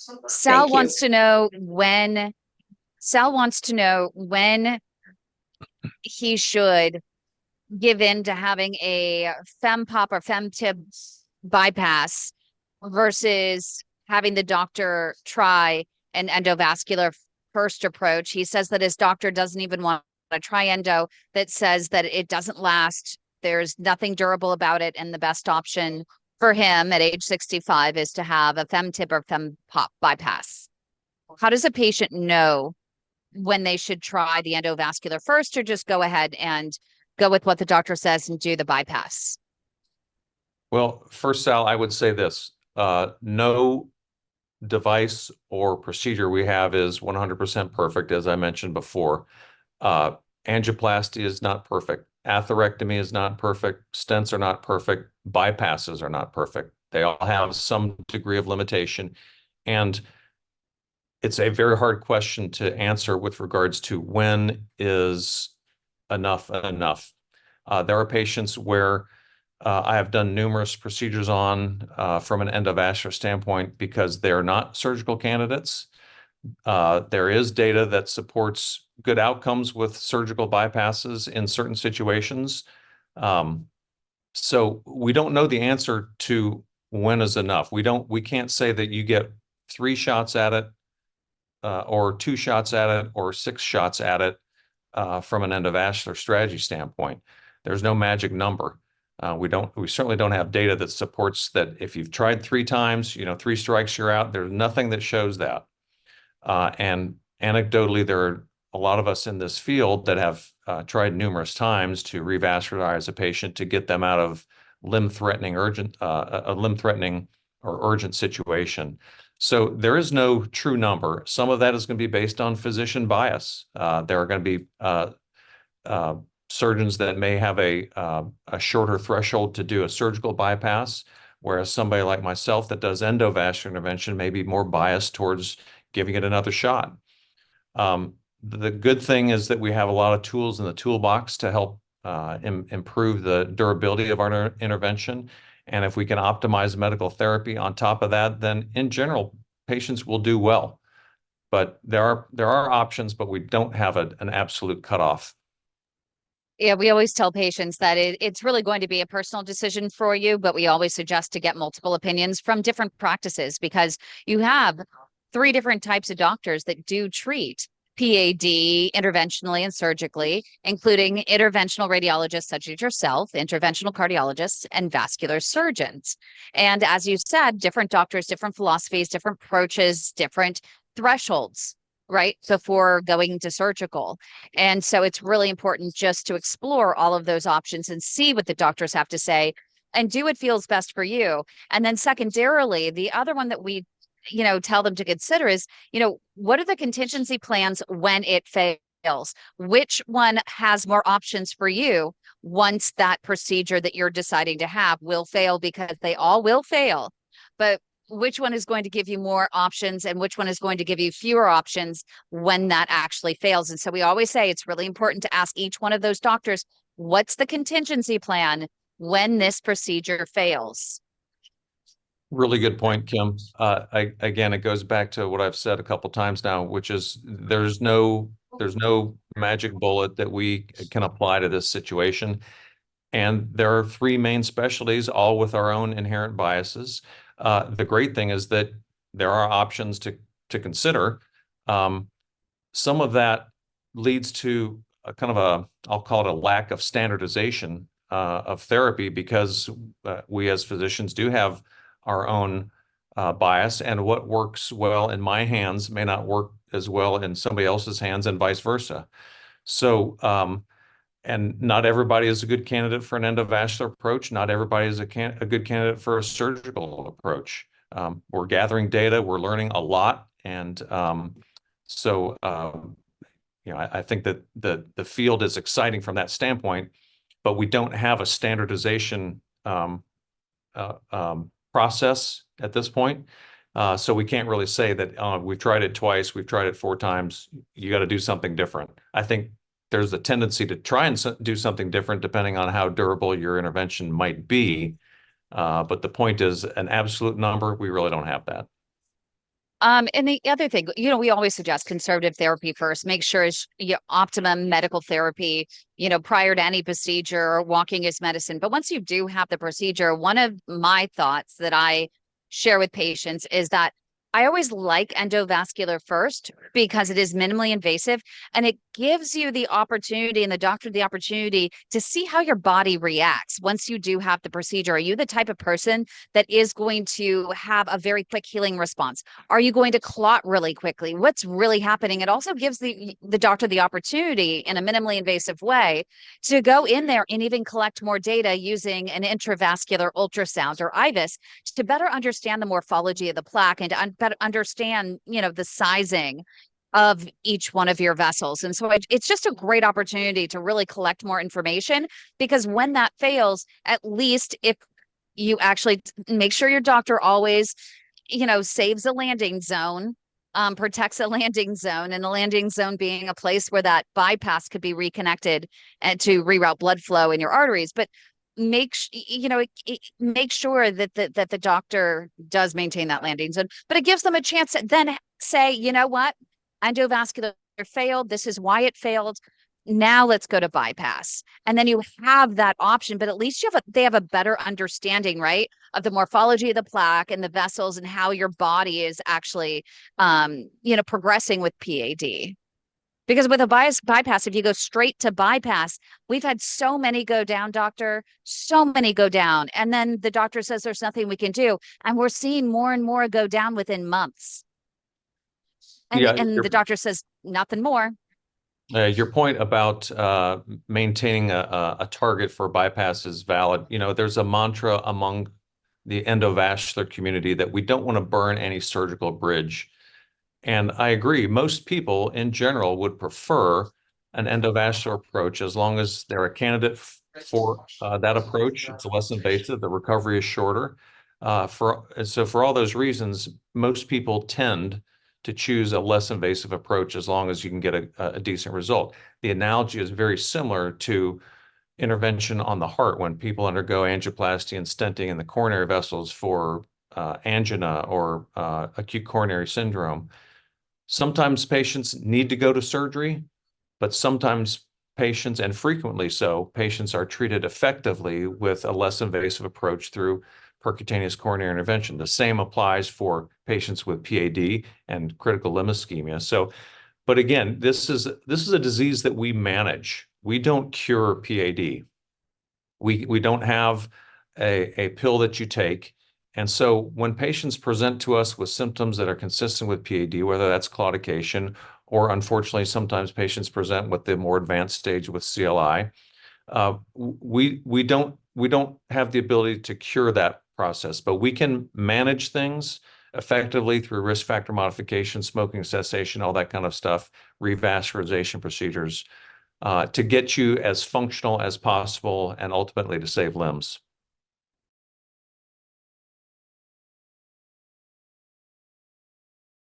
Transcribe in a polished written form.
Thank Sal you. wants to know when Sal wants to know when he should give in to having a fem pop or fem tip bypass versus having the doctor try an endovascular first approach. He says that his doctor doesn't even want to try endo, that says that it doesn't last. There's nothing durable about it. And the best option for him at age 65 is to have a fem tip or fem pop bypass. How does a patient know when they should try the endovascular first, or just go ahead and go with what the doctor says and do the bypass? Well, first, Sal, I would say this. No device or procedure we have is 100% perfect, as I mentioned before. Uh, Angioplasty is not perfect. Atherectomy is not perfect. Stents are not perfect. Bypasses are not perfect. They all have some degree of limitation. And it's a very hard question to answer with regards to when is enough enough. There are patients where I have done numerous procedures on from an endovascular standpoint because they're not surgical candidates. There is data that supports good outcomes with surgical bypasses in certain situations. Um, so we don't know the answer to when is enough. We can't say that you get 3 shots at it, or 2 shots at it, or 6 shots at it from an endovascular strategy standpoint. There's no magic number. We certainly don't have data that supports that if you've tried 3 times, 3 strikes, you're out. There's nothing that shows that. And anecdotally, there are a lot of us in this field that have tried numerous times to revascularize a patient to get them out of limb-threatening or urgent situation. So there is no true number. Some of that is going to be based on physician bias. There are going to be surgeons that may have a shorter threshold to do a surgical bypass, whereas somebody like myself that does endovascular intervention may be more biased towards giving it another shot. The good thing is that we have a lot of tools in the toolbox to help improve the durability of our intervention. And if we can optimize medical therapy on top of that, then in general, patients will do well. But there are options, but we don't have an absolute cutoff. Yeah, we always tell patients that it's really going to be a personal decision for you, but we always suggest to get multiple opinions from different practices because you have 3 different types of doctors that do treat PAD interventionally and surgically, including interventional radiologists such as yourself, interventional cardiologists, and vascular surgeons. And as you said, different doctors, different philosophies, different approaches, different thresholds, right, before going to surgical. And so it's really important just to explore all of those options and see what the doctors have to say and do what feels best for you. And then secondarily, the other one that we tell them to consider is, what are the contingency plans when it fails? Which one has more options for you once that procedure that you're deciding to have will fail, because they all will fail. But which one is going to give you more options and which one is going to give you fewer options when that actually fails? And so we always say it's really important to ask each one of those doctors, what's the contingency plan when this procedure fails? Really good point, Kim. Again, it goes back to what I've said a couple times now, which is there's no magic bullet that we can apply to this situation. And there are 3 main specialties, all with our own inherent biases. The great thing is that there are options to consider. Some of that leads to a kind of I'll call it a lack of standardization of therapy, because we as physicians do have our own bias, and what works well in my hands may not work as well in somebody else's hands, and vice versa. So, and not everybody is a good candidate for an endovascular approach. Not everybody is a good candidate for a surgical approach. We're gathering data, we're learning a lot, and so I think that the field is exciting from that standpoint, but we don't have a standardization process at this point. So we can't really say that we've tried it twice, we've tried it 4 times, you got to do something different. I think there's a tendency to try and do something different depending on how durable your intervention might be. But the point is, an absolute number, we really don't have that. And the other thing, we always suggest conservative therapy first. Make sure it's optimum medical therapy, prior to any procedure, or walking is medicine. But once you do have the procedure, one of my thoughts that I share with patients is that I always like endovascular first because it is minimally invasive and it gives you the opportunity and the doctor the opportunity to see how your body reacts once you do have the procedure. Are you the type of person that is going to have a very quick healing response? Are you going to clot really quickly? What's really happening? It also gives the doctor the opportunity in a minimally invasive way to go in there and even collect more data using an intravascular ultrasound or IVUS to better understand the morphology of the plaque and to better understand, the sizing of each one of your vessels. And so it's just a great opportunity to really collect more information, because when that fails, at least if you actually make sure your doctor always saves a landing zone, protects a landing zone, and the landing zone being a place where that bypass could be reconnected and to reroute blood flow in your arteries. But make sure that the doctor does maintain that landing zone, but it gives them a chance to then say, you know what, endovascular failed. This is why it failed. Now let's go to bypass. And then you have that option, but at least they have a better understanding, right, of the morphology of the plaque and the vessels and how your body is actually, progressing with PAD. Because with a bypass, if you go straight to bypass, we've had so many go down, doctor, so many go down. And then the doctor says there's nothing we can do. And we're seeing more and more go down within months. And, Yeah, and the doctor says nothing more. your point about maintaining a target for bypass is valid. There's a mantra among the endovascular community that we don't want to burn any surgical bridge. And I agree, most people in general would prefer an endovascular approach as long as they're a candidate for that approach. It's less invasive, the recovery is shorter. So for all those reasons, most people tend to choose a less invasive approach as long as you can get a decent result. The analogy is very similar to intervention on the heart when people undergo angioplasty and stenting in the coronary vessels for angina or acute coronary syndrome. Sometimes patients need to go to surgery, but sometimes patients, and frequently so, patients are treated effectively with a less invasive approach through percutaneous coronary intervention. The same applies for patients with PAD and critical limb ischemia. So, but again, this is a disease that we manage. We don't cure PAD. We don't have a pill that you take. And so when patients present to us with symptoms that are consistent with PAD, whether that's claudication, or unfortunately, sometimes patients present with the more advanced stage with CLI, we don't have the ability to cure that process, but we can manage things effectively through risk factor modification, smoking cessation, all that kind of stuff, revascularization procedures, to get you as functional as possible and ultimately to save limbs.